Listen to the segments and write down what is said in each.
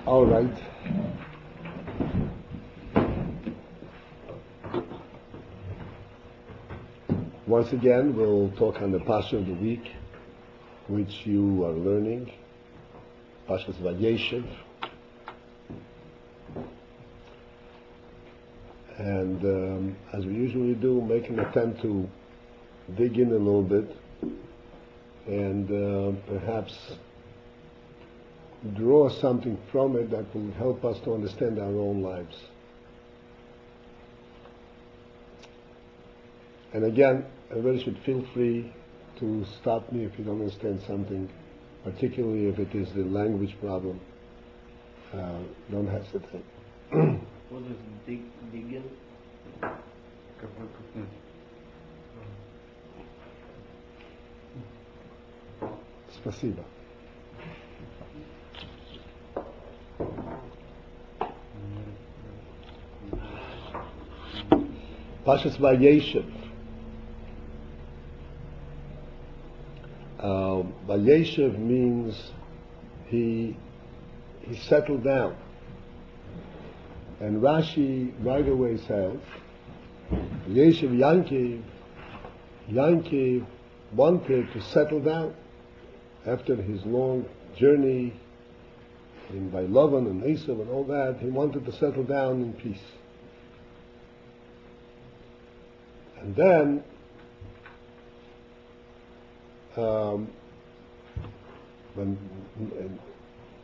All right. Once again, we'll talk on the Pasha of the week, which you are learning, Pasha's VaYeishev. And as we usually do, make an attempt to dig in a little bit and perhaps draw something from it that will help us to understand our own lives. And again, everybody should feel free to stop me if you don't understand something, particularly if it is the language problem. Don't hesitate. What does begin? Спасибо. Pashas VaYeishev. VaYeishev means he settled down. And Rashi right away says, VaYeishev Yankiv wanted to settle down after his long journey by Lavan and Esav and all that. He wanted to settle down in peace. And then when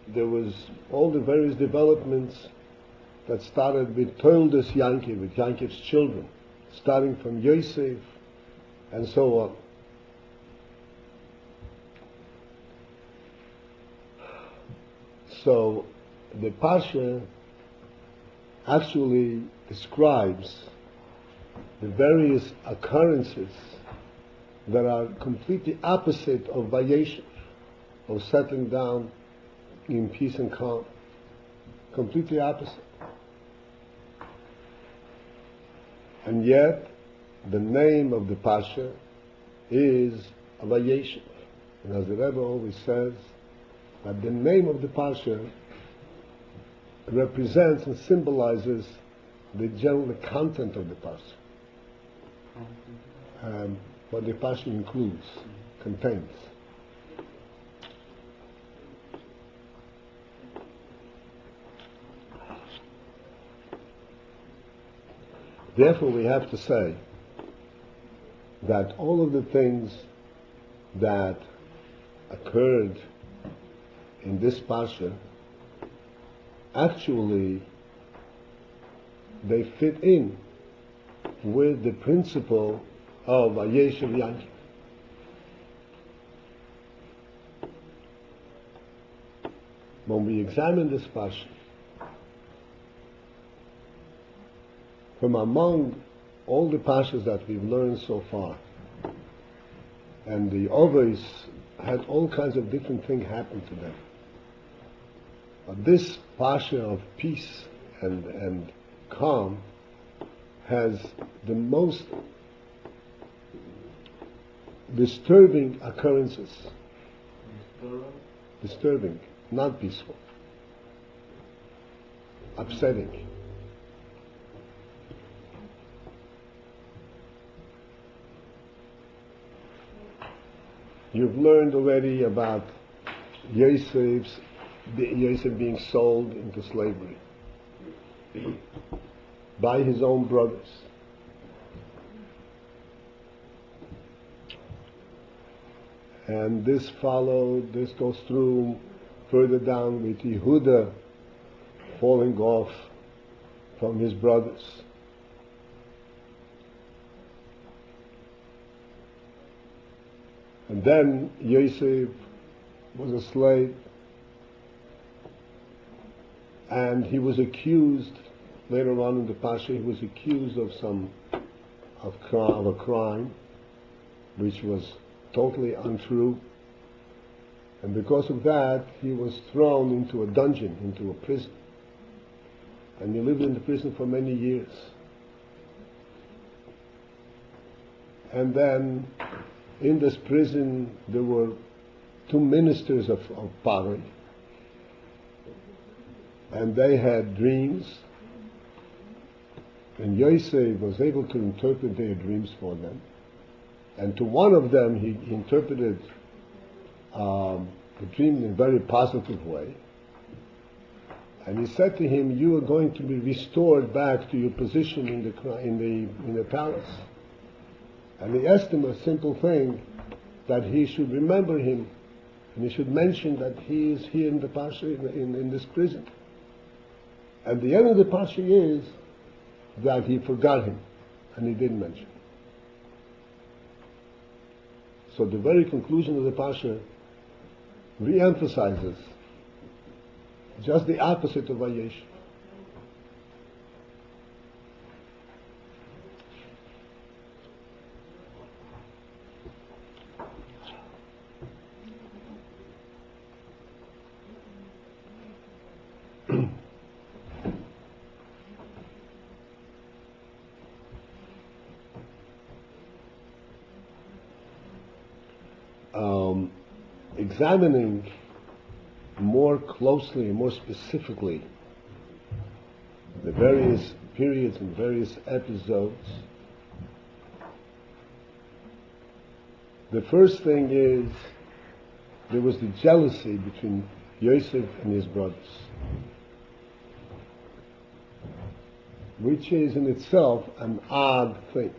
there was all the various developments that started with Toildes Yankiv, with Yankiv's children, starting from Yosef and so on. So the Pasha actually describes the various occurrences that are completely opposite of VaYeishev, of settling down in peace and calm. Completely opposite. And yet, the name of the Pasha is VaYeishev. And as the Rebbe always says, that the name of the Pasha represents and symbolizes the general content of the Pasha. What the Pasha includes, contains. Therefore, we have to say that all of the things that occurred in this Pasha, actually, they fit in with the principle of VaYeishev Yankiv. When we examine this Pasha, from among all the Pashas that we've learned so far, and the others had all kinds of different things happen to them. But this Pasha of peace and calm has the most disturbing occurrences. Disturbing, not peaceful. Upsetting. You've learned already about Yosef being sold into slavery by his own brothers. And this goes through further down with Yehuda falling off from his brothers. And then Yosef was a slave, and he was accused, later on in the Pasha, he was accused of a crime, which was totally untrue. And because of that, he was thrown into a dungeon, into a prison. And he lived in the prison for many years. And then, in this prison, there were two ministers of Pari. and they had dreams, and Yosef was able to interpret their dreams for them. And to one of them, he interpreted the dream in a very positive way. And he said to him, "You are going to be restored back to your position in the palace." And he asked him a simple thing, that he should remember him, and he should mention that he is here in the Pasha, in this prison. And the end of the Pasha is that he forgot him, and he didn't mention him. So the very conclusion of the Pasha re-emphasizes just the opposite of VaYeishev. Examining more closely and more specifically the various periods and various episodes, the first thing is there was the jealousy between Yosef and his brothers, which is in itself an odd thing.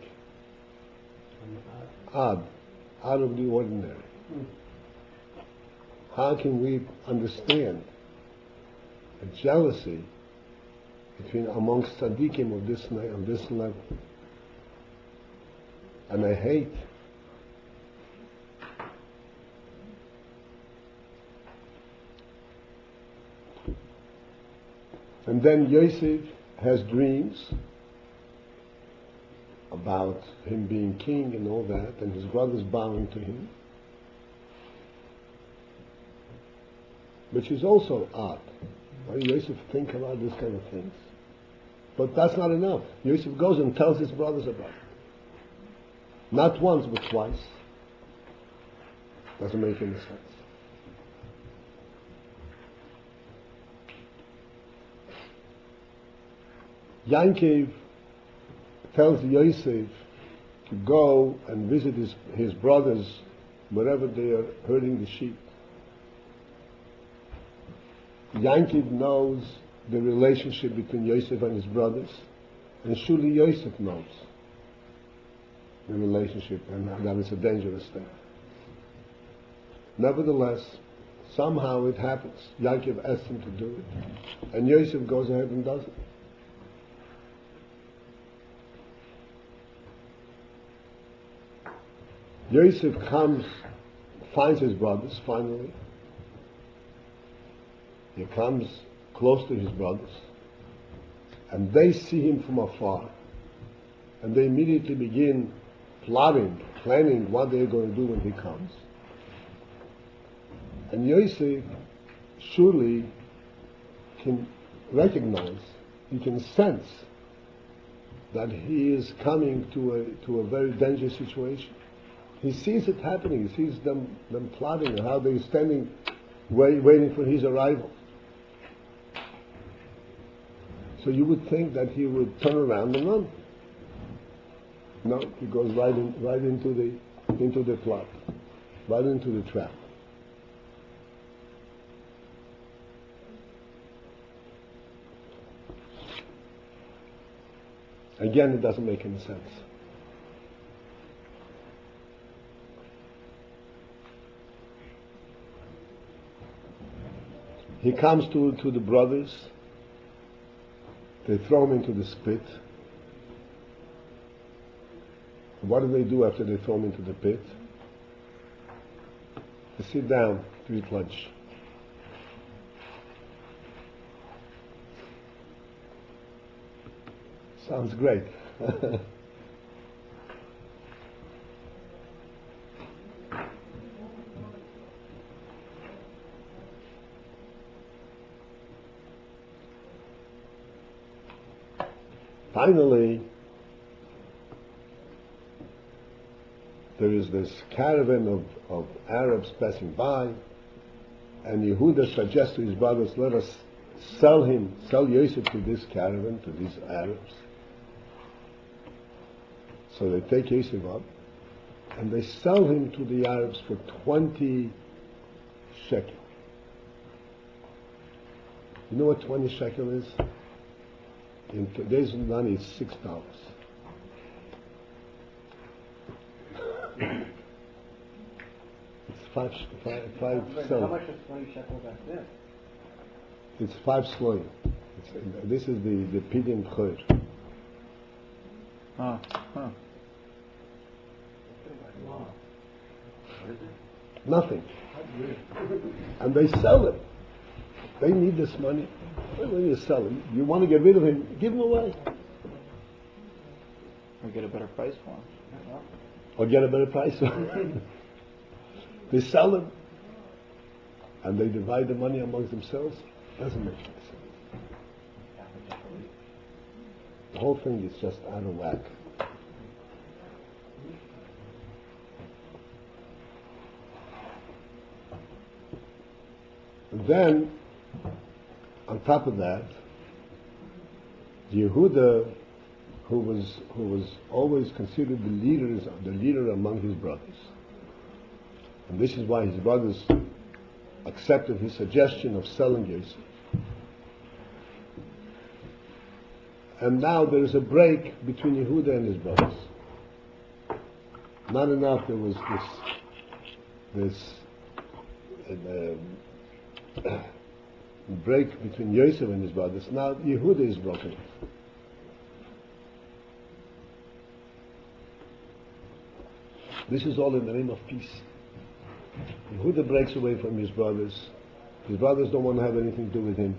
Odd of the ordinary. How can we understand a jealousy amongst tzaddikim of this level? And I hate and then Yosef has dreams about him being king and all that, and his brothers bowing to him, which is also odd. Why Yosef think about this kind of things? But that's not enough. Yosef goes and tells his brothers about it. Not once, but twice. Doesn't make any sense. Yankov tells Yosef to go and visit his brothers wherever they are herding the sheep. Yankov knows the relationship between Yosef and his brothers, and surely Yosef knows the relationship, and that it's a dangerous thing. Nevertheless, somehow it happens. Yankov asks him to do it, and Yosef goes ahead and does it. Yosef finds his brothers finally. He comes close to his brothers, and they see him from afar, and they immediately begin planning what they're going to do when he comes. And Yosef surely can recognize, he can sense that he is coming to a very dangerous situation. He sees it happening. He sees them plotting and how they're standing, waiting for his arrival. So you would think that he would turn around and run. No, he goes right into the plot, right into the trap. Again, it doesn't make any sense. He comes to the brothers. They throw him into the spit. What do they do after they throw him into the pit? They sit down to eat lunch. Sounds great. Finally, there is this caravan of Arabs passing by, and Yehuda suggests to his brothers, let us sell Yosef to this caravan, to these Arabs. So they take Yosef up and they sell him to the Arabs for 20 shekel. You know what 20 shekel is? In today's money, it's $6. It's five How much is 20 shekel back then? It's 5 sloim. This is the pidyon chor. Huh. Wow. Nothing. And they sell him. They need this money. When you sell him, you want to get rid of him, give him away. Or get a better price for him. Or get a better price. They sell him. And they divide the money amongst themselves. Doesn't make any sense. The whole thing is just out of whack. And then, on top of that, Yehuda, who was always considered the leader among his brothers, and this is why his brothers accepted his suggestion of selling Yosef. And now there is a break between Yehuda and his brothers. Not enough there was this break between Yosef and his brothers. Now Yehuda is broken. This is all in the name of peace. Yehuda breaks away from his brothers. His brothers don't want to have anything to do with him.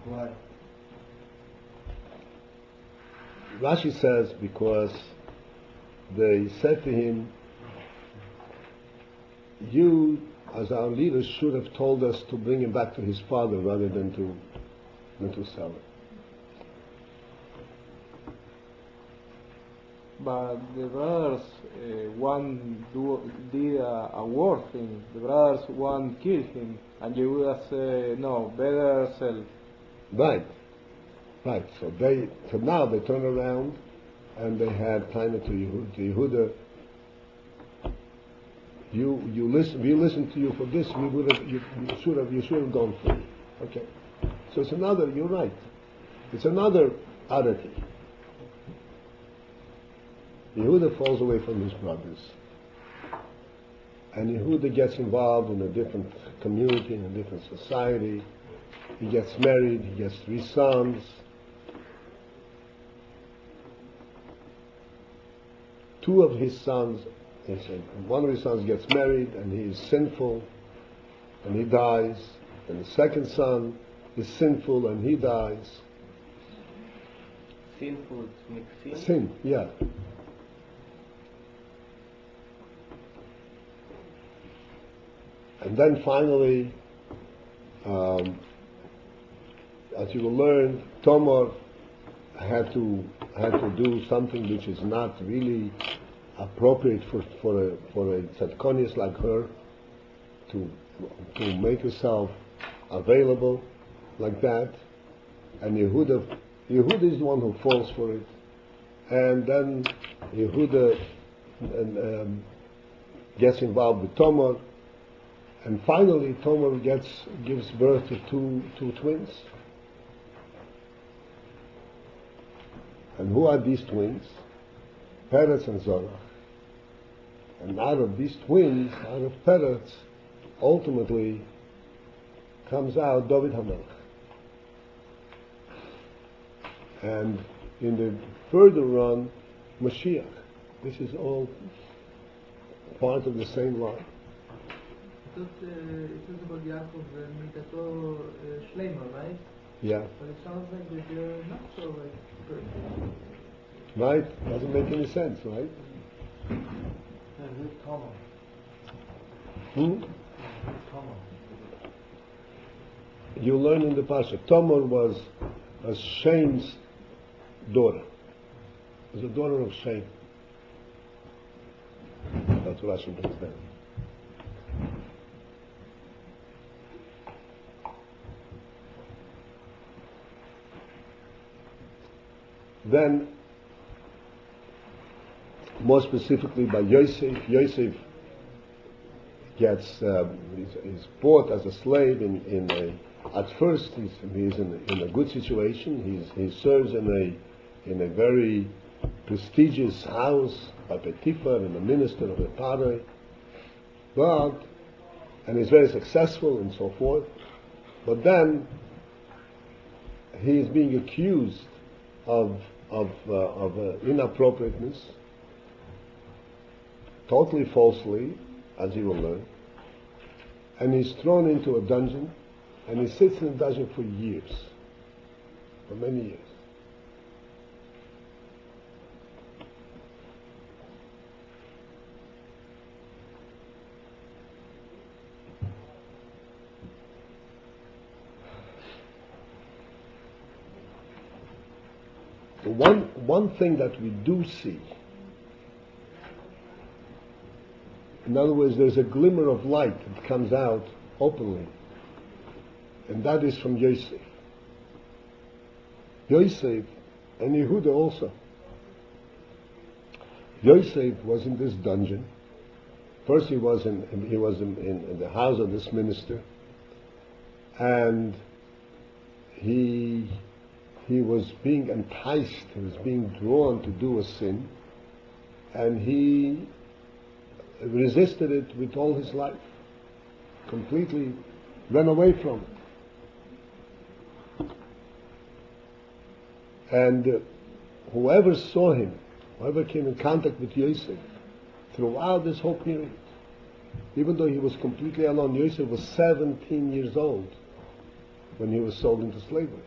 Why? Rashi says because they said to him, you, as our leaders, should have told us to bring him back to his father rather than to sell him. But the brothers did a war thing. The brothers killed him, and Yehuda said, "No, better sell." Right. So now they turn around and they had time to Yehuda. We listened to you for this. You should have gone for it. Okay. So it's another. You're right. It's another oddity. Yehuda falls away from his brothers, and Yehuda gets involved in a different community, in a different society. He gets married. He gets 3 sons. 2 of his sons. One of his sons gets married and he is sinful and he dies. And the second son is sinful and he dies. Sinful, it's mixed Sin, yeah. And then finally, as you will learn, Tamar had to do something which is not really appropriate for a tzadkonis like her to make herself available like that, and Yehuda is the one who falls for it, and then Yehuda gets involved with Tamar, and finally Tamar gives birth to two twins. And who are these twins? Peretz and Zorah. And out of these twins, out of Peretz, ultimately comes out David HaMelech. And in the further run, Mashiach. This is all part of the same line. It was about Yaakov Mitato Shleimer, right? Yeah. But it sounds like that they're not so like perfect. Right? Doesn't make any sense, right? And who's Tamar? Hmm? Tamar. You learn in the Pasha. Tamar was Shem's daughter. Was the daughter of Shem. That's what Rashi brings down. then, more specifically by Yosef, Yosef gets he's bought as a slave at first he's in a good situation. He serves in a very prestigious house by Potiphar and a minister of the Paroi, and he's very successful and so forth. But then he is being accused of inappropriateness, totally falsely, as he will learn, and he's thrown into a dungeon, and he sits in the dungeon for years, for many years. So one thing that we do see, in other words, there's a glimmer of light that comes out openly, and that is from Yosef. Yosef and Yehuda also. Yosef was in this dungeon. First he was in the house of this minister, and he was being enticed, he was being drawn to do a sin, and he resisted it with all his life, completely ran away from it. And whoever saw him, whoever came in contact with Yosef, throughout this whole period, even though he was completely alone, Yosef was 17 years old when he was sold into slavery.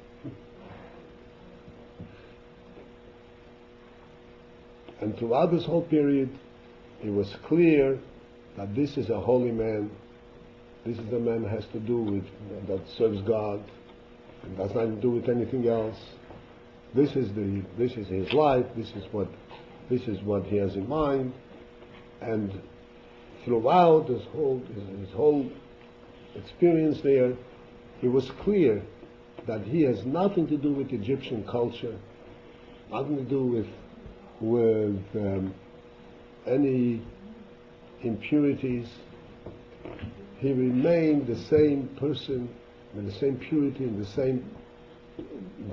And throughout this whole period, it was clear that this is a holy man. This is a man that has to do with, that serves God, and does not do with anything else. This is his life. This is what he has in mind. And throughout his whole experience there, it was clear that he has nothing to do with Egyptian culture, nothing to do with any impurities. He remained the same person, with the same purity and the same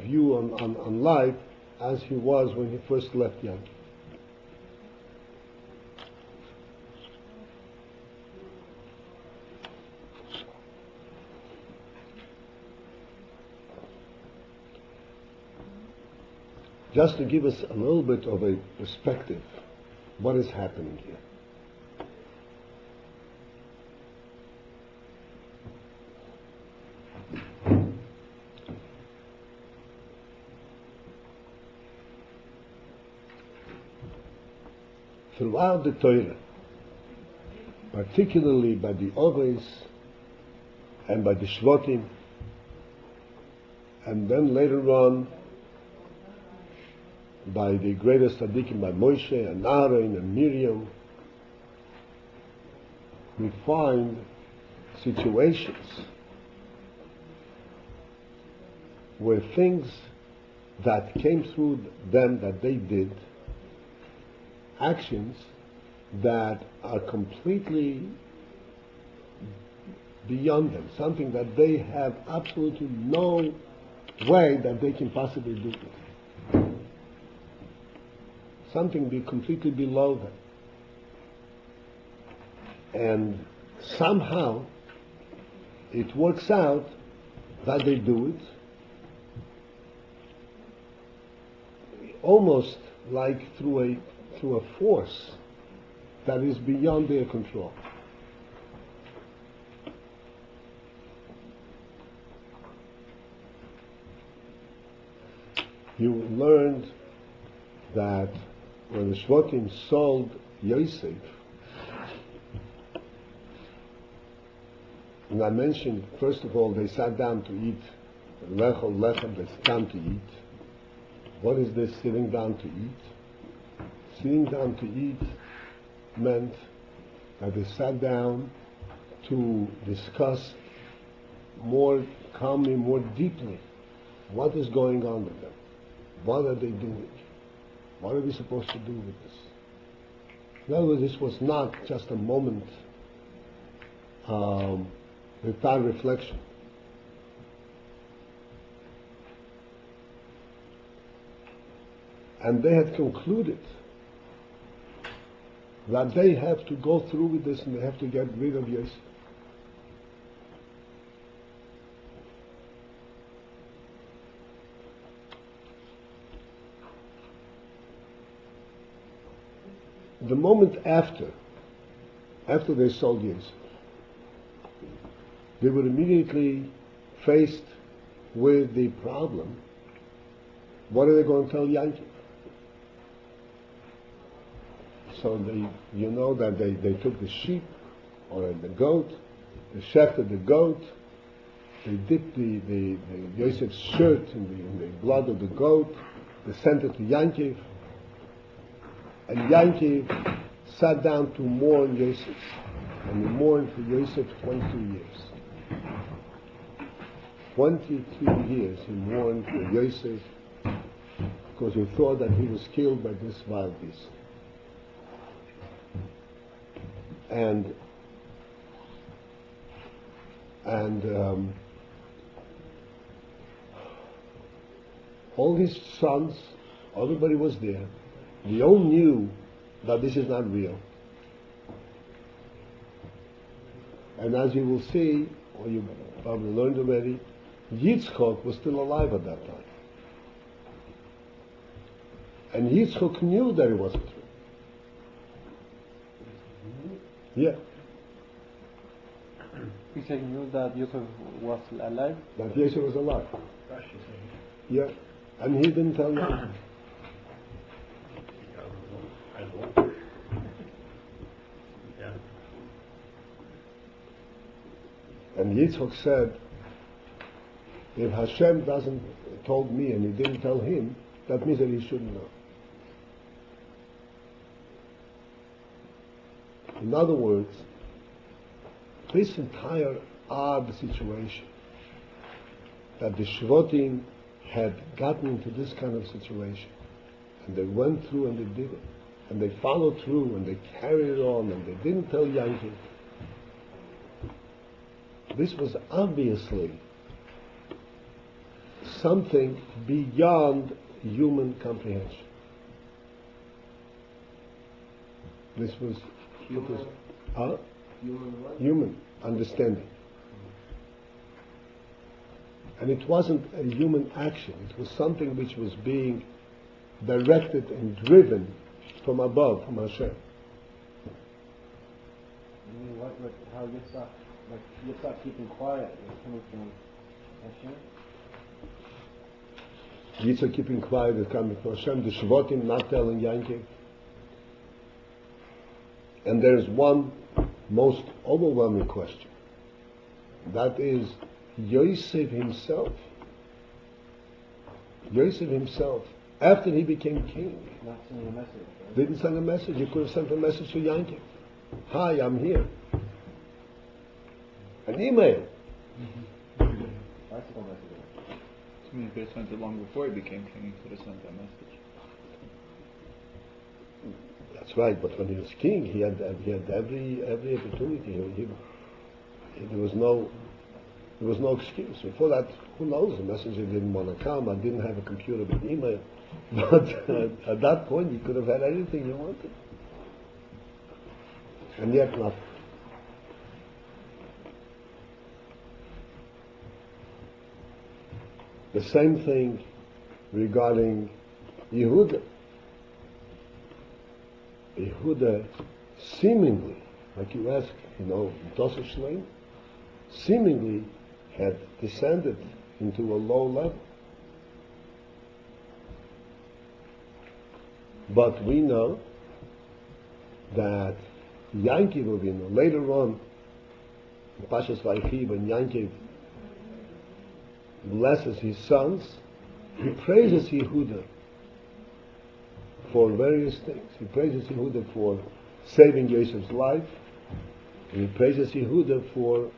view on life as he was when he first left Yankee. Just to give us a little bit of a perspective, what is happening here. Throughout the Torah, particularly by the Oves and by the Shvotim, and then later on by the greatest tzaddikim, by Moshe and Aaron and Miriam, we find situations where things that came through them, that they did, actions that are completely beyond them, something that they have absolutely no way that they can possibly do it. Something be completely below them. And somehow it works out that they do it almost like through a force that is beyond their control. You learned that when the Shvotim sold Yosef, and I mentioned, first of all, they sat down to eat. Lechol lechem, they sat down to eat. What is this sitting down to eat? Sitting down to eat meant that they sat down to discuss more calmly, more deeply what is going on with them. What are they doing? What are we supposed to do with this? In other words, this was not just a moment without reflection. And they had concluded that they have to go through with this and they have to get rid of Yosef. The moment after they sold Yosef, they were immediately faced with the problem, what are they going to tell Yankee? So you know that they took the sheep or the goat, they shafted the goat, they dipped the Yosef's shirt in the blood of the goat, they sent it to Yankee, and Yankee sat down to mourn Yosef, and he mourned for Yosef 22 years. 22 years he mourned for Yosef because he thought that he was killed by this wild beast. And all his sons, everybody was there. We all knew that this is not real. And as you will see, or you probably learned already, Yitzchok was still alive at that time. And Yitzchok knew that it wasn't true. Yeah. He said he knew that Yosef was alive? That Yosef was alive. Yeah. And he didn't tell them. And Yitzchok said, if Hashem doesn't told me and he didn't tell him, that means that he shouldn't know. In other words, this entire odd situation, that the Shvotim had gotten into this kind of situation, and they went through and they did it, and they followed through and they carried it on and they didn't tell Yankee. This was obviously something beyond human comprehension. This was human understanding. And it wasn't a human action, it was something which was being directed and driven from above, from Hashem. How you start keeping quiet is coming from Hashem? Yitzhak keeping quiet is coming from Hashem, the Shvotim not telling Yankee. And there's one most overwhelming question. That is Yosef himself. Yosef himself, after he became king, Not sending a message, right? didn't send a message. He could have sent a message to Yankee. Hi, I'm here. An email. Bicycle message. I mean, he could have sent it long before he became king. He could have sent that message. That's right, but when he was king, he had every opportunity. There was no excuse. Before that, who knows? The messenger didn't want to come. I didn't have a computer with email. But at that point, you could have had anything you wanted, and yet nothing. The same thing regarding Yehuda. Yehuda seemingly, like you ask, Tosa Shleim, seemingly had descended into a low level. But we know that Yankiv, later on, in Pashas VaYeishev, when Yankiv blesses his sons, he praises Yehuda for various things. He praises Yehuda for saving Yosef's life. And he praises Yehuda for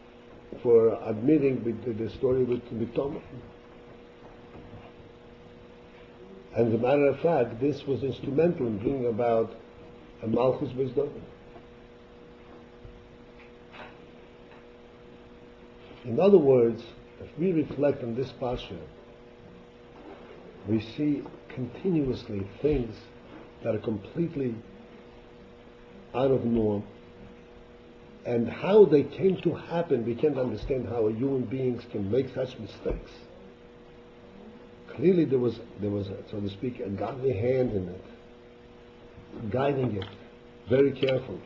admitting the story with Thomas. And as a matter of fact, this was instrumental in bringing about a Malchus wisdom. In other words, if we reflect on this Pasha, we see continuously things that are completely out of norm, and how they came to happen. We can't understand how human beings can make such mistakes. Clearly there was, so to speak, a godly hand in it, guiding it very carefully,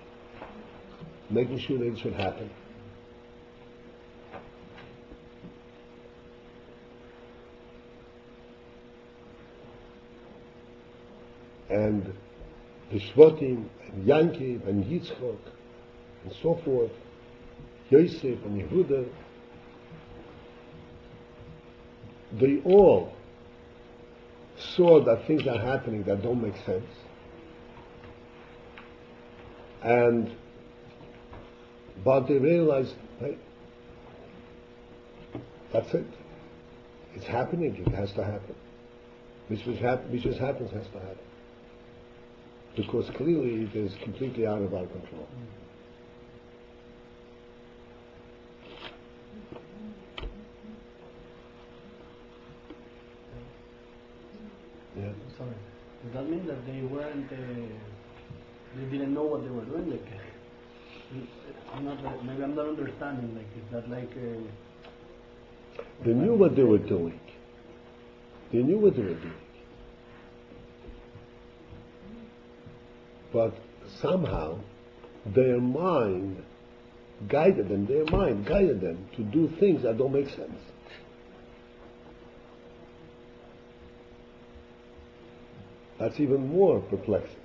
making sure that it should happen. And the Shvatim and Yankiv and Yitzchok and so forth, Yosef and Yehuda, they all saw that things are happening that don't make sense. But they realized, hey, that's it. It's happening, it has to happen. Which just happens has to happen. Because clearly it is completely out of our control. Yeah. Sorry. Does that mean that they weren't, they didn't know what they were doing? Like, maybe I'm not understanding. Like, is that like? They knew what they were doing. They knew what they were doing. But somehow their mind guided them to do things that don't make sense. That's even more perplexing.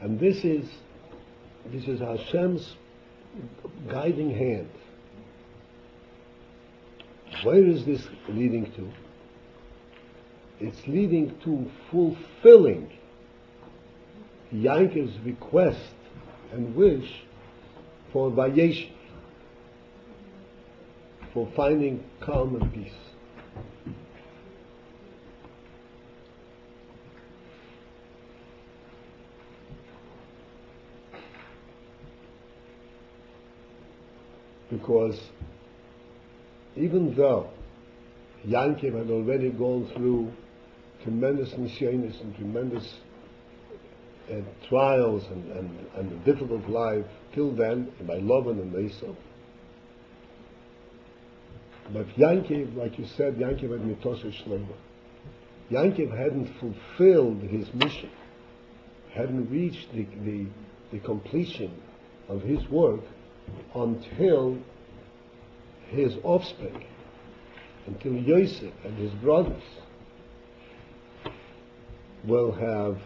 And this is Hashem's guiding hand. Where is this leading to? It's leading to fulfilling Yankov's request and wish for VaYeishev, for finding calm and peace. Because even though Yankov had already gone through tremendous nisyonos and tremendous trials and a difficult life till then by Lavan and Esau, but Yankov, like you said, Yankov had mitosha shlema. Yankov hadn't fulfilled his mission, hadn't reached the completion of his work until his offspring, until Yosef and his brothers will have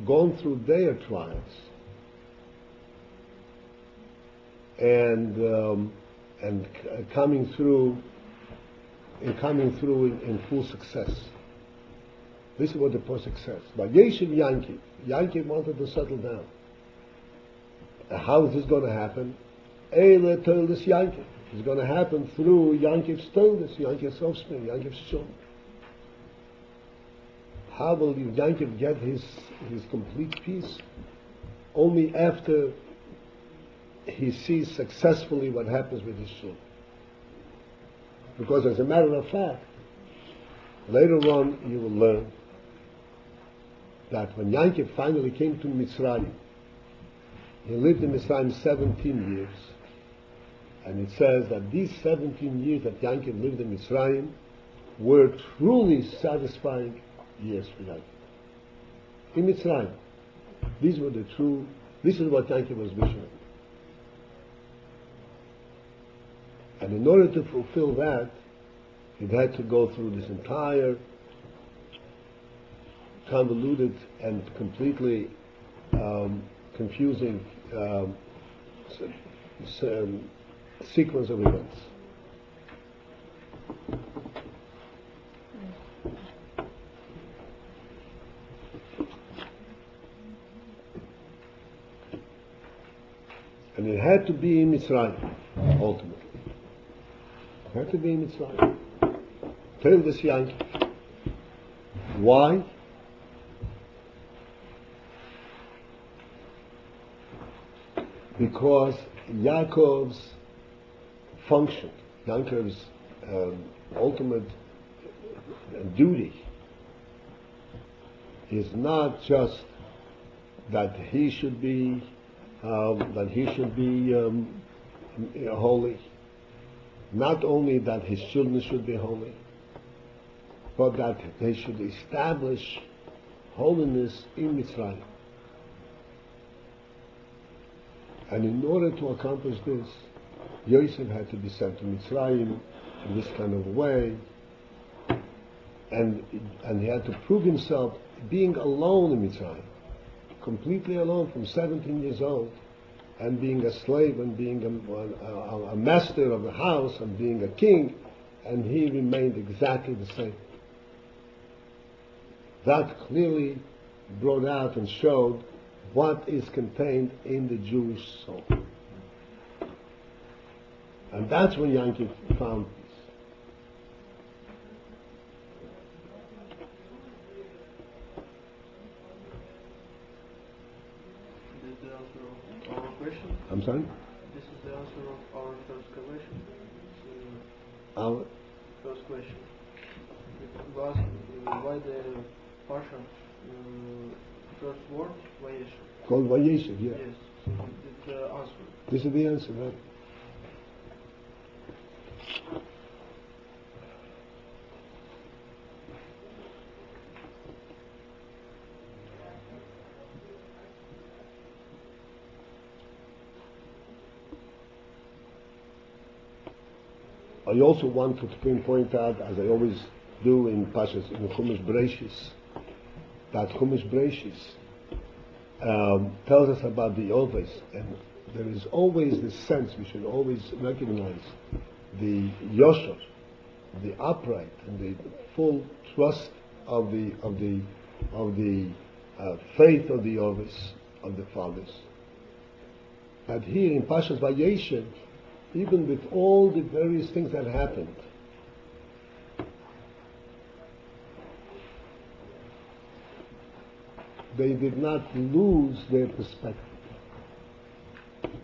gone through their trials and coming through in full success. This is what the Pasuk says. But VaYeishev Yankov wanted to settle down. How is this going to happen? Eile Toldus Yankov. It's going to happen through Yankov's Toldus, Yankov's offspring, Yankov's children. How will Yankov get his complete peace? Only after he sees successfully what happens with his children. Because as a matter of fact, later on you will learn that when Yankov finally came to Mitzrayim, he lived in Mitzrayim 17 years. And it says that these 17 years that Yankov lived in Mitzrayim were truly satisfying years for Yankov. In Mitzrayim, this is what Yankov was wishing. And in order to fulfill that, he had to go through this entire convoluted and completely confusing sequence of events. And it had to be in Mitzrayim, ultimately. It had to be in Mitzrayim. Tell this Yankee. Why? Because Yaakov's function, Yaakov's ultimate duty is not just that he should be holy. Not only that his children should be holy, but that they should establish holiness in Mitzrayim. And in order to accomplish this, Yosef had to be sent to Mitzrayim in this kind of way, and he had to prove himself being alone in Mitzrayim, completely alone from 17 years old, and being a slave and being a master of the house and being a king, and he remained exactly the same. That clearly brought out and showed what is contained in the Jewish soul. And that's when Yankee found peace. This is the answer of our question. I'm sorry? This is the answer of our first question. Our First question. We asked why the partial first word, VaYeishev. called VaYeishev, yeah. Yes. So this is the answer. This is the answer, right? I also want to point out, as I always do in Pashas, in the Chumash Bereishis, that Chumash Bereishis tells us about the Oves, and there is always this sense, we should always recognize the Yosher, the upright, and the full trust of the faith of the Oves, of the fathers. And here in Pashas VaYeishev, even with all the various things that happened, they did not lose their perspective.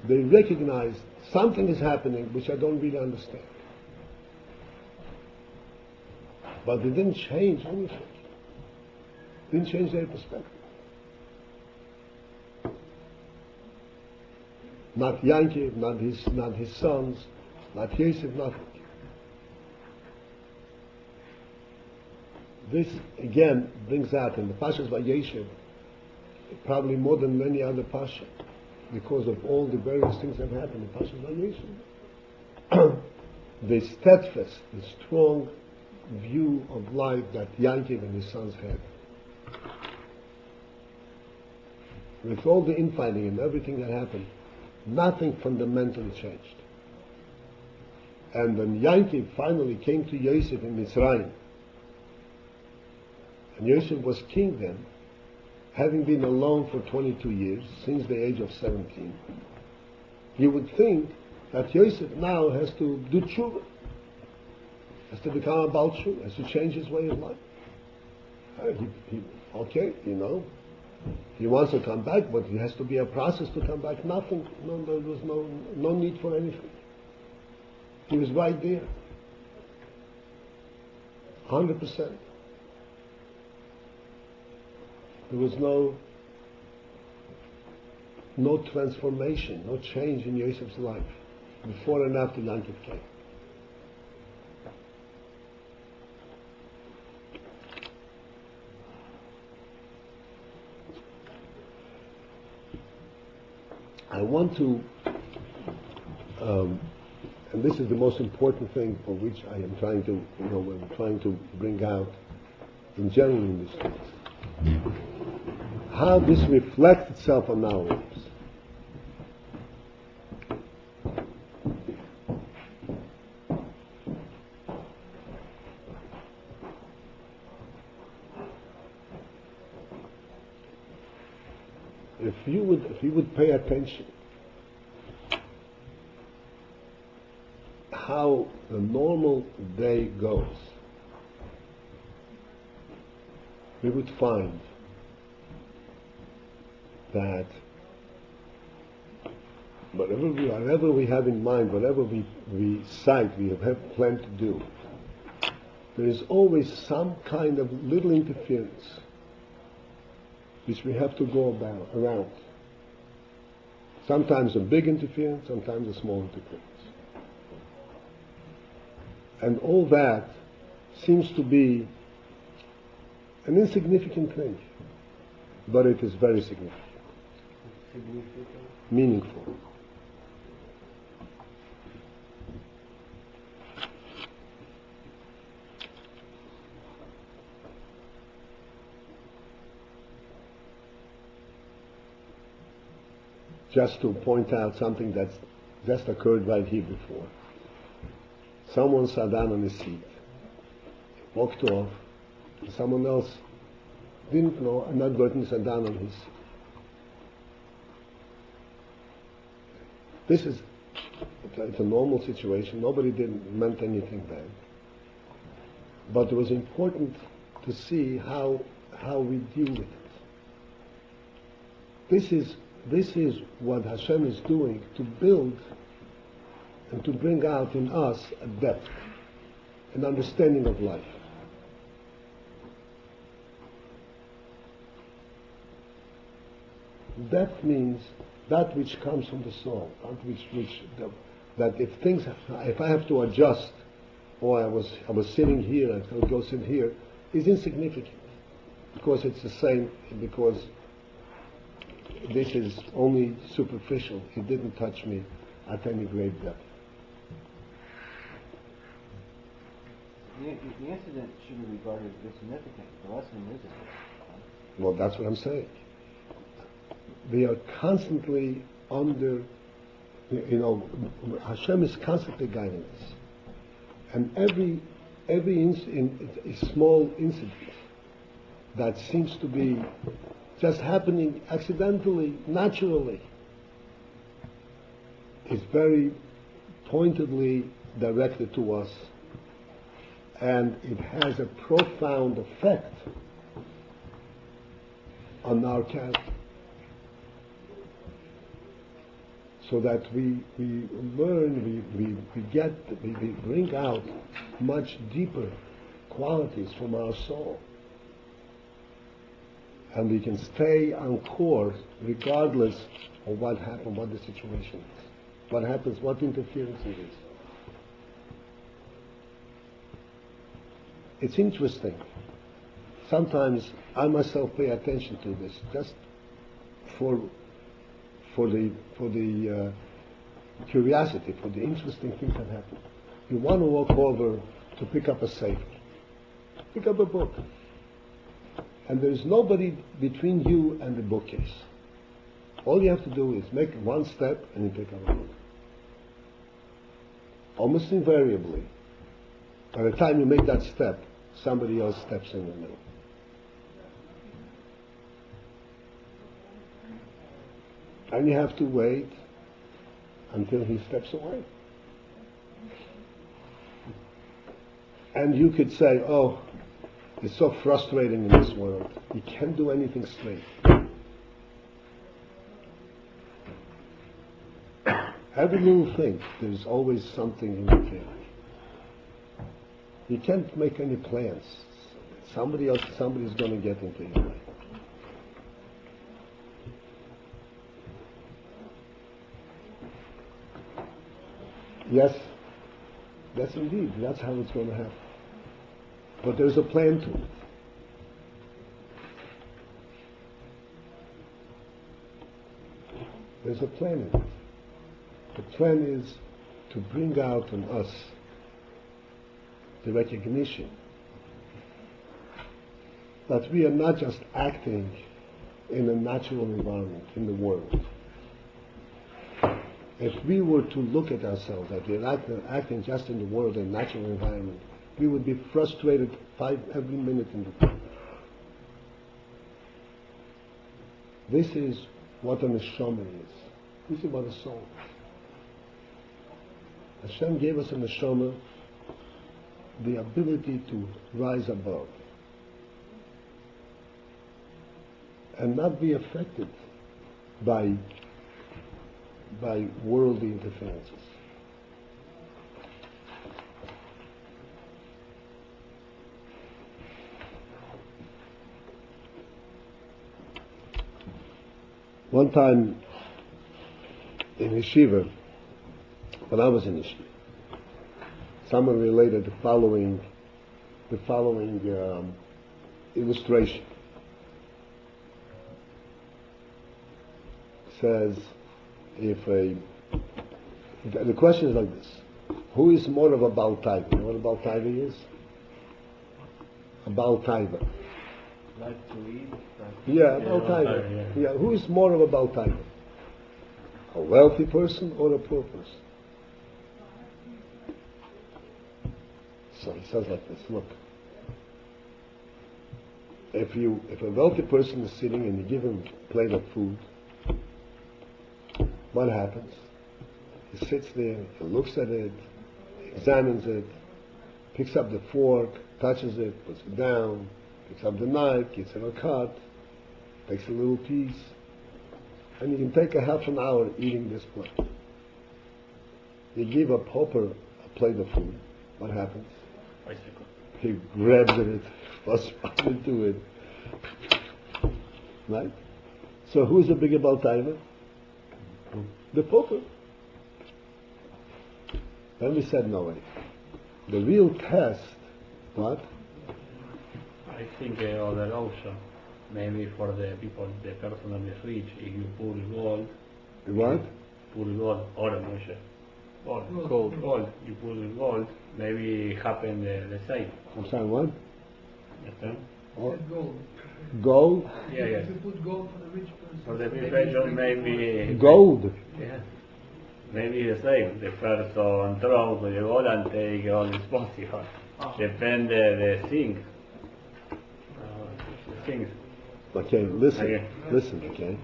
They recognized something is happening which I don't really understand. But they didn't change anything. Didn't change their perspective. Not Yankee, not his sons, not Yosef, nothing. This again brings out in the Pashas VaYeishev, probably more than many other Pasha, because of all the various things that happened in Pashas VaYeishev. The steadfast, the strong view of life that Yankee and his sons had. With all the infighting and everything that happened, nothing fundamentally changed. And when Yankee finally came to Yosef in Mitzrayim, and Yosef was king then, having been alone for 22 years, since the age of 17, you would think that Yosef now has to do tshuva, has to become a Baal tshuva, has to change his way of life. He wants to come back, but it has to be a process to come back. Nothing, there was no need for anything. He was right there, 100%. There was no transformation, no change in Yosef's life before and after Yankov came. I want to, and this is the most important thing for which I am trying to bring out in general in this case, how this reflects itself on our lives. If you would pay attention how the normal day goes, we would find that whatever we have in mind, whatever we cite, we have planned to do, there is always some kind of little interference which we have to go around. Sometimes a big interference, sometimes a small interference. And all that seems to be an insignificant thing, but it is very significant. Meaningful. Just to point out something that's just occurred right here before. Someone sat down on his seat, walked off, and someone else didn't know, inadvertently sat down on his seat. This is it's a normal situation. Nobody meant anything bad. But it was important to see how we deal with it. This is what Hashem is doing to build and to bring out in us a depth, an understanding of life. Depth means that which comes from the soul, that if I have to adjust, or I was sitting here, I could go sit here, is insignificant, because it's the same, because this is only superficial. It didn't touch me at any great depth. The incident should be regarded as insignificant. The lesson is significant. Well, that's what I'm saying. We are constantly under, Hashem is constantly guiding us. And every small incident that seems to be just happening accidentally, naturally, is very pointedly directed to us, and it has a profound effect on our character. So that we learn, we bring out much deeper qualities from our soul. And we can stay on course regardless of what happened, what the situation is. What happens, what interference it is. It's interesting. Sometimes I myself pay attention to this, just for the curiosity, for the interesting things that happen. You want to walk over to pick up a sefer, pick up a book, and there is nobody between you and the bookcase. All you have to do is make one step and you pick up a book. Almost invariably, by the time you make that step, somebody else steps in the middle. And you have to wait until he steps away. And you could say, oh, it's so frustrating in this world. You can't do anything straight. Every little thing, there's always something interfering. You can't make any plans. Somebody's going to get into your way. Yes, indeed. That's how it's going to happen. But there's a plan to it. There's a plan in it. The plan is to bring out in us the recognition that we are not just acting in a natural environment, in the world. If we were to look at ourselves that we're acting just in the world, in a natural environment, we would be frustrated every minute in the day. This is what an neshama is. This is what a soul is. Hashem gave us a neshama the ability to rise above and not be affected by worldly interferences. One time in yeshiva, when I was in yeshiva, someone related the following illustration. Says, the question is like this: who is more of a Baal Taiva? You know what a Baal Taiva is? A Baal Taiva. Like to eat. Yeah, a Baal Taiva. Yeah, who is more of a Baal Taiva? A wealthy person or a poor person? So he says like this: look, if a wealthy person is sitting and you give him a plate of food, what happens? He sits there, he looks at it, examines it, picks up the fork, touches it, puts it down, picks up the knife, gets it a cut, takes a little piece, and you can take a half an hour eating this plate. You give a pauper a plate of food, what happens? He grabs at it, what's into it. Right? So who's the bigger Baal Taiva? The pauper. Then we said, no way. The real test, what? I think other also, maybe for the people, the person that is rich, if you pull gold. What? Pull gold, oro, Moshe. Gold. You pull gold, maybe it happen the same. I'm sorry, what? Understand? Gold. Gold? Yeah. If you put gold for the rich person. For the people, maybe. Gold? Yeah. Maybe the same. The person throws the gold and take all responsible. Depend the thing. Things. Okay, listen, okay?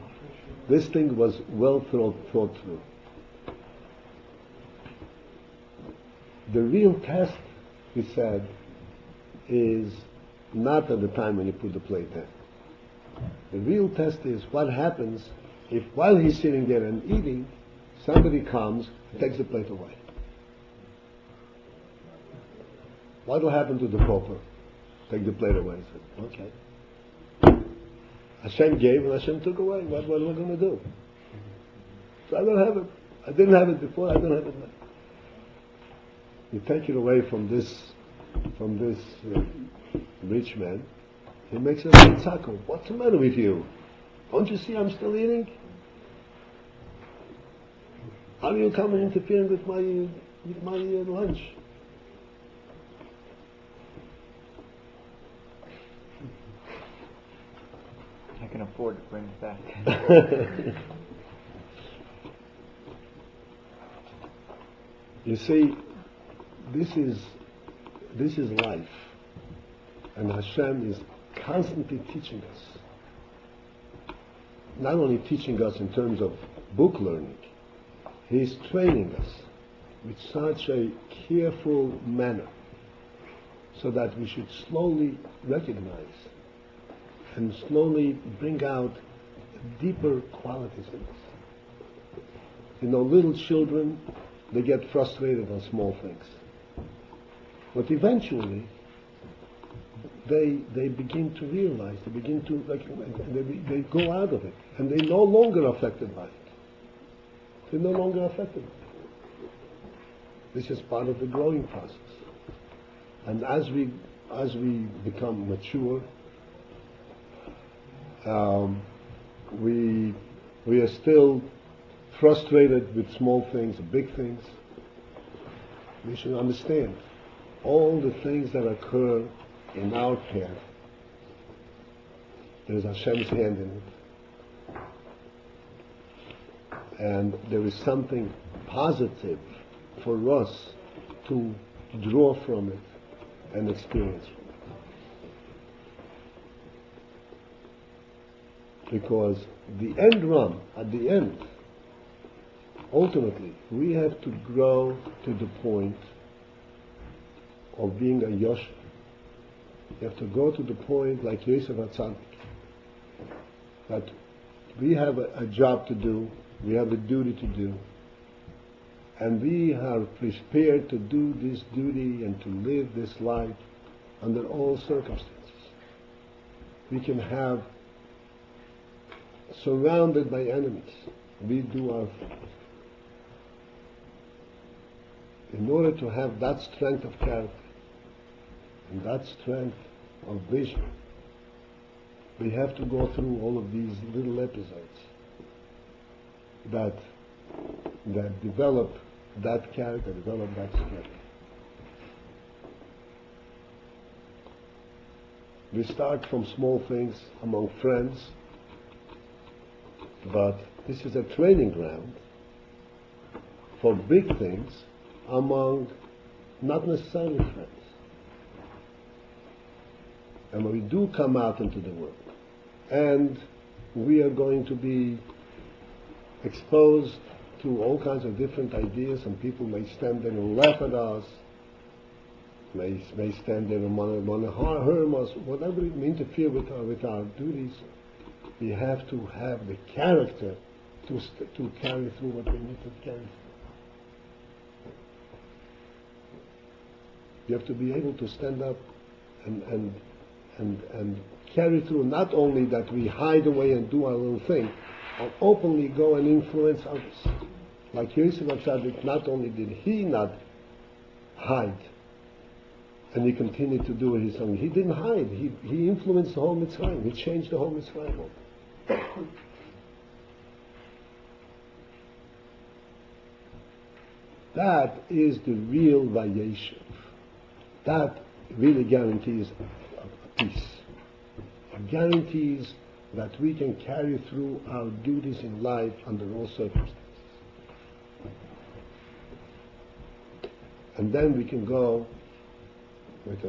This thing was well thought through. The real test, he said, is not at the time when you put the plate down. The real test is what happens if while he's sitting there and eating, somebody comes and takes the plate away. What will happen to the pauper? Take the plate away. He said, okay. Hashem gave and Hashem took away. What are we going to do? So I don't have it. I didn't have it before, I don't have it now. You take it away from this rich man, he makes a tzaka. What's the matter with you? Don't you see I'm still eating? How are you coming interfering with my lunch? I can afford to bring it back. You see, this is life, and Hashem is constantly teaching us. Not only teaching us in terms of book learning, He is training us with such a careful manner, so that we should slowly recognize and slowly bring out deeper qualities in us. You know, little children, they get frustrated on small things. But eventually, they begin to realize, they go out of it, and they're no longer affected by it. They're no longer affected by it. This is part of the growing process. And as we become mature, we are still frustrated with small things, big things. We should understand all the things that occur in our path. There's Hashem's hand in it. And there is something positive for us to draw from it and experience from it. Because the end run, at the end, ultimately, we have to grow to the point of being a Yosher. You have to go to the point like VaYeishev HaTzadik, that we have a job to do, we have a duty to do, and we are prepared to do this duty and to live this life under all circumstances. We can have surrounded by enemies. We do our in order to have that strength of character and that strength of vision, we have to go through all of these little episodes that develop that character, develop that strength. We start from small things among friends, but this is a training ground for big things among not necessarily friends. And when we do come out into the world, and we are going to be exposed to all kinds of different ideas, and people may stand there and laugh at us, may stand there and want to harm us, whatever it may interfere with our duties, we have to have the character to carry through what we need to carry through. You have to be able to stand up and carry through, not only that we hide away and do our little thing, or openly go and influence others. Like VaYeishev HaTzadik, not only did he not hide, and he continued to do his own, he didn't hide, he influenced the whole Mitzrayim, he changed the whole Mitzrayim. That is the real VaYeishev. That really guarantees a peace. It guarantees that we can carry through our duties in life under all circumstances. And then we can go with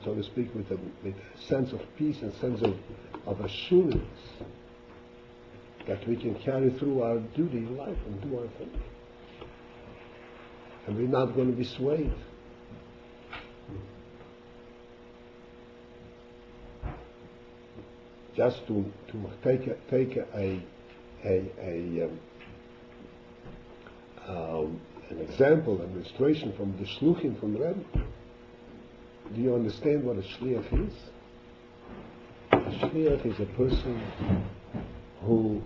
so to speak, with a sense of peace and sense of assurance that we can carry through our duty in life and do our thing. And we're not going to be swayed. Just to take an example, an illustration from the Shluchim from Rabbi. Do you understand what a Shliach is? A Shliach is a person who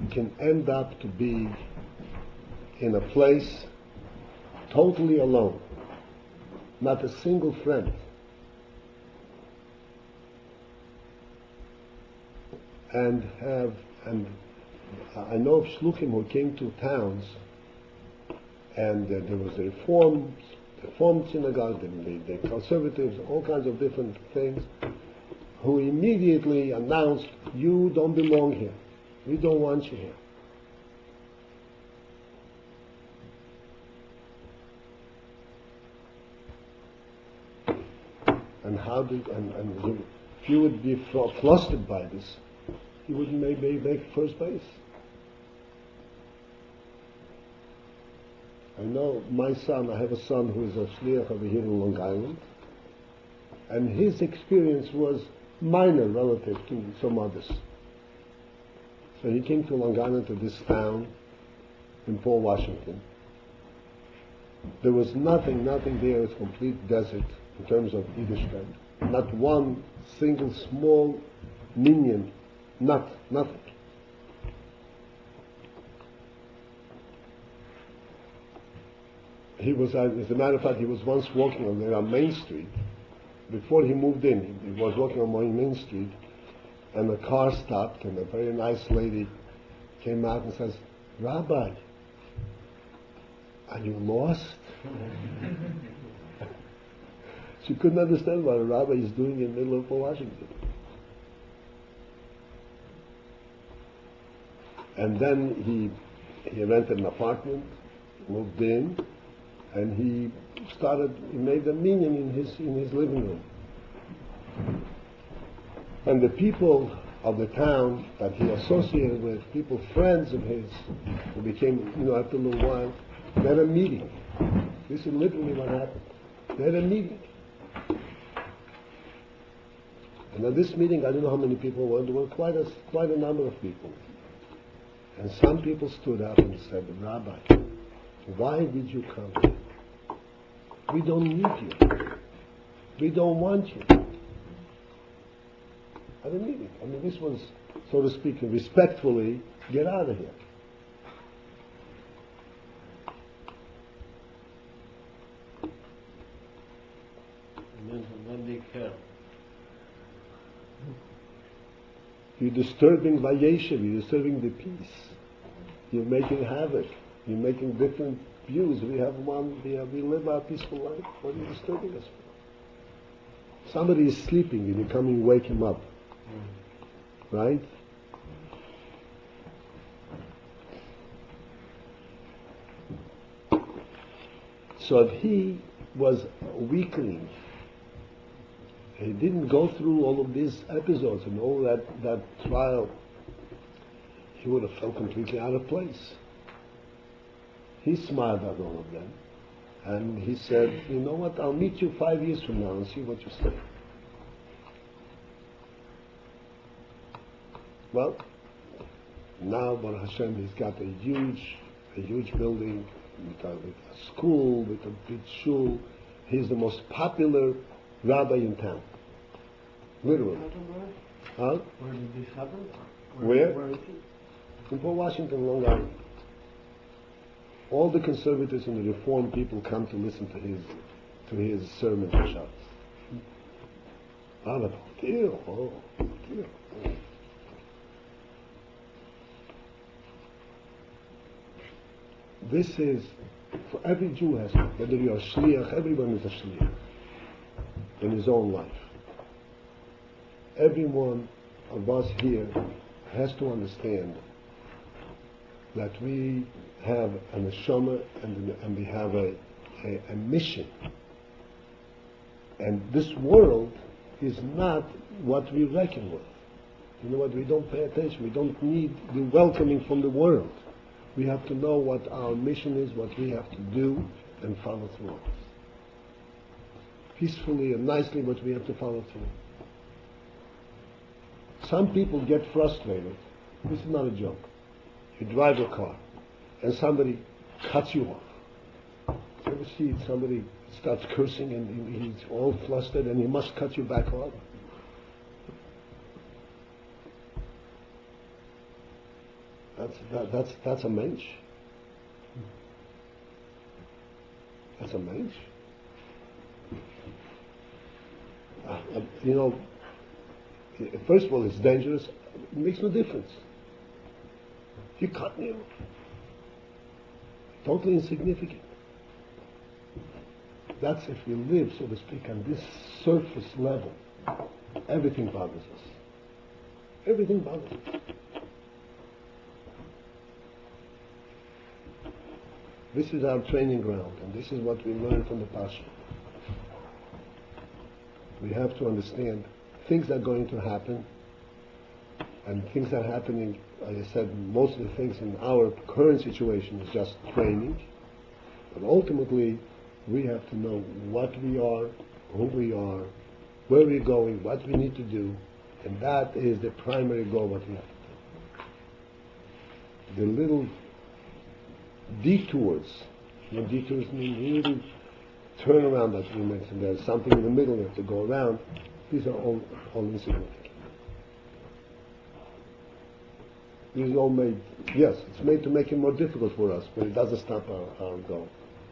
can end up to be in a place totally alone, not a single friend. And I know of Shluchim who came to towns, and there was the Reformed synagogue, the conservatives, all kinds of different things, who immediately announced, "You don't belong here. We don't want you here." And if you would be flustered by this, you wouldn't make first base. I know I have a son who is a shliach over here in Long Island, and his experience was minor relative to some others. So he came to Long Island, to this town in Port Washington. There was nothing there, it was complete desert in terms of Yiddishkeit. Not one single small minyan, nothing. He was, as a matter of fact, he was once walking on Main Street. Before he moved in, he was walking on Main Street, and the car stopped, and a very nice lady came out and says, "Rabbi, are you lost?" She couldn't understand what a rabbi is doing in the middle of Washington. And then he rented an apartment, moved in, and he made a minyan in his living room. And the people of the town that he associated with, people, friends of his, who became, after a little while, they had a meeting. This is literally what happened. They had a meeting. And at this meeting, I don't know how many people were, there were quite a number of people. And some people stood up and said, Rabbi, why did you come here? We don't need you. We don't want you. At a meeting. I mean, this was, so to speak, respectfully, get out of here. When they care. You're disturbing VaYeishev, you're disturbing the peace. You're making havoc. You're making different views. We have one, we live our peaceful life. What are you disturbing us for? Somebody is sleeping and you come and wake him up. Right? So if he was a weakling, he didn't go through all of these episodes and all that trial, he would have felt completely out of place. He smiled at all of them and he said, you know what, I'll meet you 5 years from now and see what you say. Well, now Baruch Hashem, he's got a huge building with a school, with a big shul. He's the most popular rabbi in town. Literally. Huh? Where did this happen? Where? Where is it? In Port Washington, Long Island. All the conservatives and the reform people come to listen to his sermons and shots. Paltiel. This is, for every Jew has it, whether you're a shliach, everyone is a shliach in his own life. Every one of us here has to understand that we have a neshama and we have a mission. And this world is not what we reckon with. You know what? We don't pay attention. We don't need the welcoming from the world. We have to know what our mission is, what we have to do, and follow through on this. Peacefully and nicely, what we have to follow through. Some people get frustrated. This is not a joke. You drive a car, and somebody cuts you off. You ever see somebody starts cursing and he's all flustered and he must cut you back off? That's a mensch. That's a mensch. First of all, it's dangerous. It makes no difference. You cut me off. Totally insignificant. That's if we live, so to speak, on this surface level. Everything bothers us. Everything bothers us. This is our training ground, and this is what we learn from the Pasha. We have to understand things are going to happen, and things are happening. As I said, most of the things in our current situation is just training, but ultimately we have to know what we are, who we are, where we're going, what we need to do, and that is the primary goal what we have to do. The little detours, detours mean really turn around that we mentioned, there's something in the middle you have to go around, these are all insignificant. These are all made, yes, it's made to make it more difficult for us, but it doesn't stop our goal.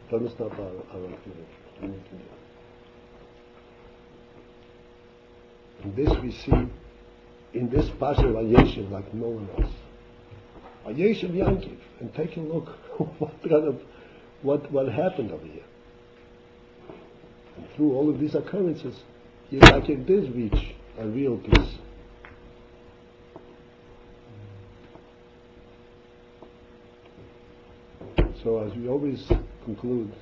It doesn't stop our activity. We need to do it. And this we see in this Pasha VaYeishev like no one else. VaYeishev Yankiv, and take a look what happened over here. And through all of these occurrences, Yankiv did reach a real peace. So as we always conclude,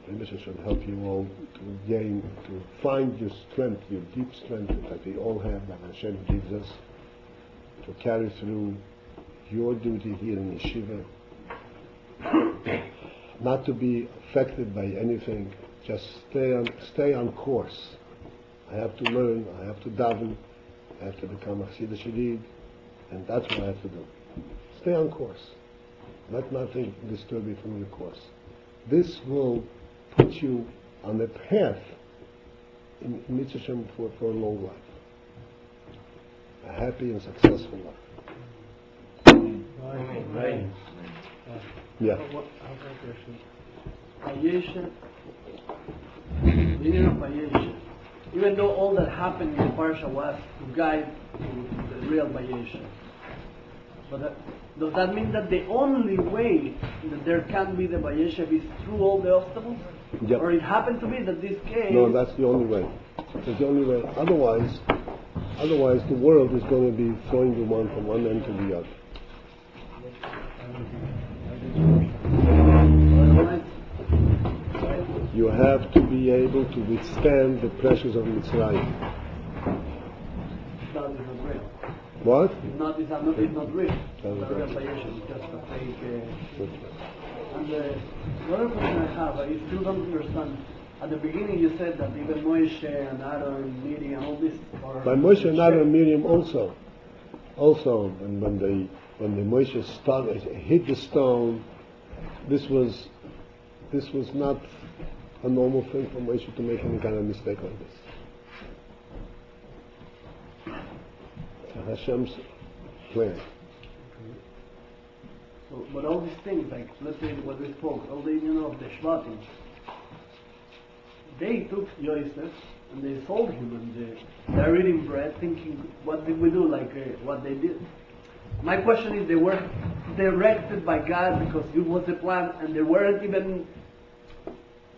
the mission should help you all to find your strength, your deep strength that we all have, that Hashem gives us, to carry through your duty here in yeshiva, not to be affected by anything, just stay on course. I have to learn, I have to daven, I have to become a chassid shadid, and that's what I have to do. Stay on course. Let nothing disturb you from your course. This will put you on the path in Mitzvah Shem for a long life. A happy and successful life. Right. Yeah. I have a question. VaYeishev, meaning of VaYeishev. Even though all that happened in the parsha was to guide to the real VaYeishev, but does that mean that the only way that there can be the VaYeishev is through all the obstacles? Yep. Or it happened to be that this case... No, that's the only way. It's the only way. Otherwise the world is going to be throwing you from one end to the other. You have to be able to withstand the pressures of Mitzrayim. That is not real. What? It's not real. It's That is not real right. VaYeishev. It's just a fake... And the other question I have, I still don't understand. At the beginning you said that even Moshe and Aaron and Miriam and all this... By Moshe and Aaron and Miriam also, when the Moshe hit the stone, this was not a normal thing for Moshe to make any kind of mistake like this. It's Hashem's plan. So, but all these things, like let's say what we spoke, all the of the Shvatim, they took Yosef and they sold him, and they're eating bread, thinking, what did we do? Like what they did. My question is, they were directed by God because it was the plan, and they weren't even.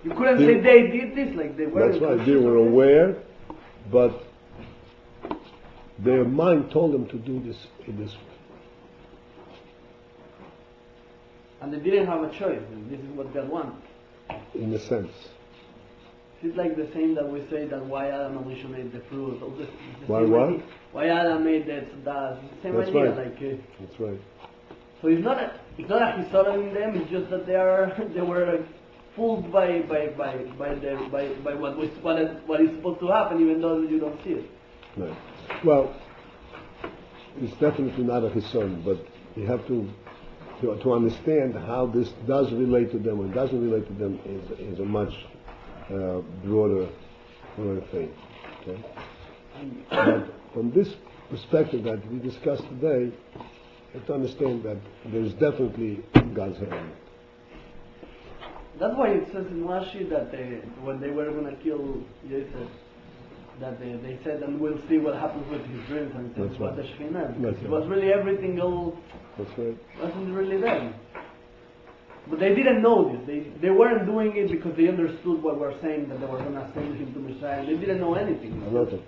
You couldn't say they did this, like they were. That's right. They were aware, but their mind told them to do this in this way. And they didn't have a choice. This is what God wanted. In a sense. It's like the same that we say that why Adam and Moshe made the fruit. All this, the Why same what? idea. Why Adam made the same That's idea. right. Like That's right. so, it's not a history in them. It's just that they were fooled by what is supposed to happen, even though you don't see it. Right. Well, it's definitely not a history, but you have to understand how this does relate to them or doesn't relate to them is a much broader thing. Okay? But from this perspective that we discussed today, you have to understand that there's definitely God's hand. That's why it says in Rashi that when they were going to kill Yosef, that they said, and we'll see what happens with his dreams, and it says, That's what right. the Shekhinah. That's It right. was really everything all, That's right. wasn't really them. But they didn't know this. They weren't doing it because they understood what we're saying, that they were going to send him to Messiah. They didn't know anything. Nothing.